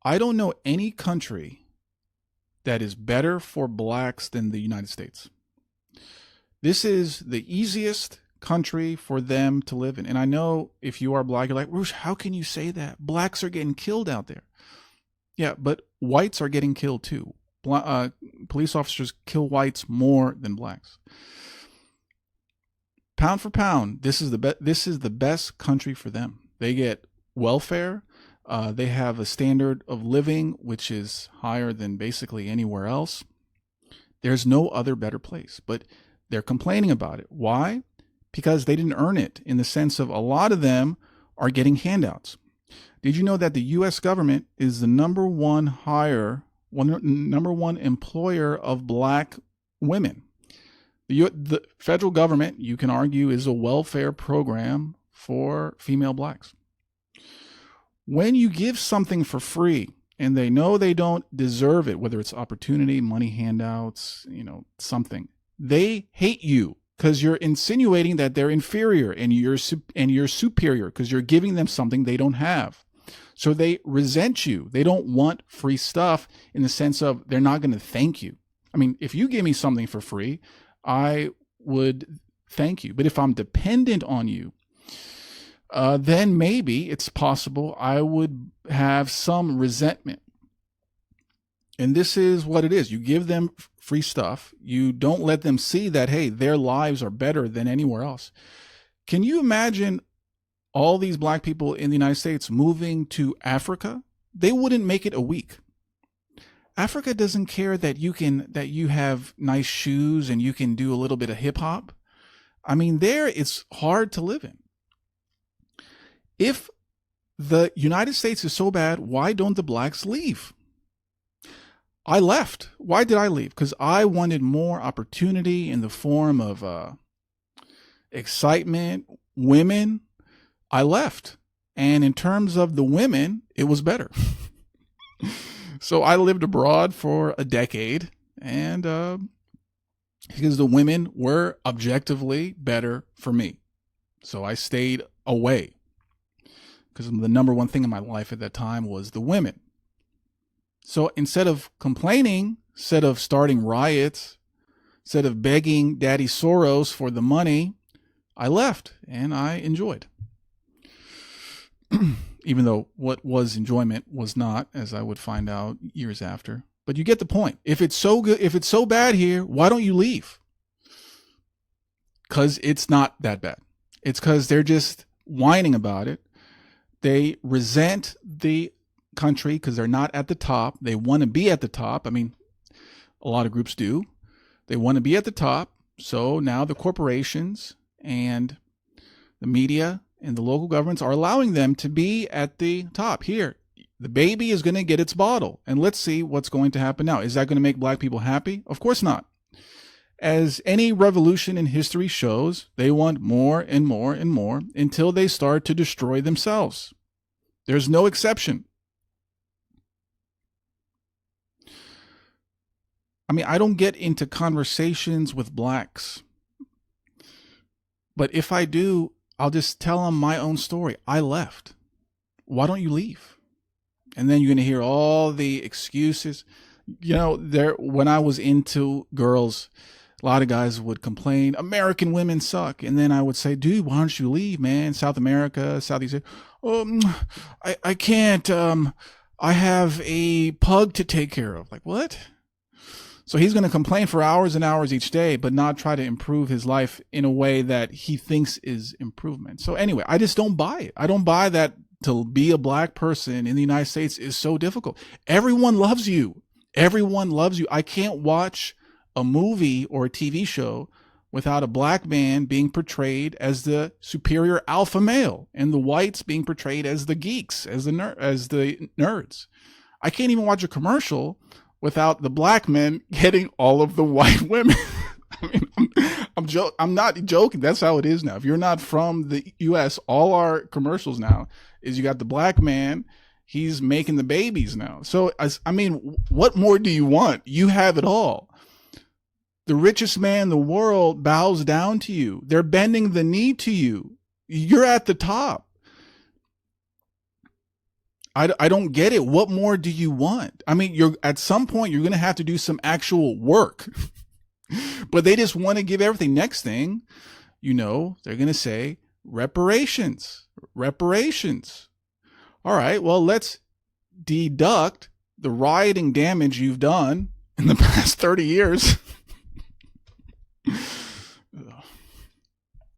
I don't know any country that is better for blacks than the United States. This is the easiest country for them to live in. And I know if you are black, you're like, Roosh, how can you say that? Blacks are getting killed out there. Yeah, but whites are getting killed too. Police officers kill whites more than blacks. Pound for pound, this is the best country for them. They get welfare. They have a standard of living which is higher than basically anywhere else. There's no other better place, but they're complaining about it. Why? Because they didn't earn it, in the sense of a lot of them are getting handouts. Did you know that the U.S. government is the number one employer of black women? The federal government, you can argue, is a welfare program for female blacks. When you give something for free and they know they don't deserve it, whether it's opportunity, money, handouts, something, they hate you because you're insinuating that they're inferior and you're superior because you're giving them something they don't have. So they resent you. They don't want free stuff, in the sense of they're not going to thank you. I mean, if you give me something for free, I would thank you. But if I'm dependent on you, then maybe it's possible I would have some resentment. And this is what it is. You give them free stuff. You don't let them see that, hey, their lives are better than anywhere else. Can you imagine all these black people in the United States moving to Africa? They wouldn't make it a week. Africa doesn't care that you have nice shoes and you can do a little bit of hip hop. I mean, there it's hard to live in. If the United States is so bad, why don't the blacks leave? I left. Why did I leave? Because I wanted more opportunity in the form of excitement, women. I left. And in terms of the women, it was better. So I lived abroad for a decade, and because the women were objectively better for me. So I stayed away, because the number one thing in my life at that time was the women. So instead of complaining, instead of starting riots, instead of begging Daddy Soros for the money, I left and I enjoyed. Even though what was enjoyment was not, as I would find out years after. But you get the point. If it's so good, if it's so bad here, why don't you leave? Because it's not that bad. It's because they're just whining about it. They resent the country because they're not at the top. They want to be at the top. I mean, a lot of groups do. They want to be at the top. So now the corporations and the media and the local governments are allowing them to be at the top. Here, the baby is going to get its bottle. And let's see what's going to happen now. Is that going to make black people happy? Of course not. As any revolution in history shows, they want more and more and more until they start to destroy themselves. There's no exception. I mean, I don't get into conversations with blacks. But if I do, I'll just tell them my own story. I left. Why don't you leave? And then you're going to hear all the excuses. When I was into girls, a lot of guys would complain, American women suck. And then I would say, dude, why don't you leave, man? South America, Southeast Asia. I can't. I have a pug to take care of. Like, what? So he's going to complain for hours and hours each day, but not try to improve his life in a way that he thinks is improvement. So anyway, I just don't buy it. I don't buy that to be a black person in the United States is so difficult. Everyone loves you. Everyone loves you. I can't watch a movie or a TV show without a black man being portrayed as the superior alpha male and the whites being portrayed as the geeks, as the nerds. I can't even watch a commercial without the black men getting all of the white women. I mean, I'm not joking. That's how it is now. If you're not from the U.S., all our commercials now is you got the black man. He's making the babies now. So, I mean, what more do you want? You have it all. The richest man in the world bows down to you. They're bending the knee to you. You're at the top. I don't get it. What more do you want? I mean, at some point you're going to have to do some actual work, but they just want to give everything. Next thing, they're going to say reparations. All right, well, let's deduct the rioting damage you've done in the past 30 years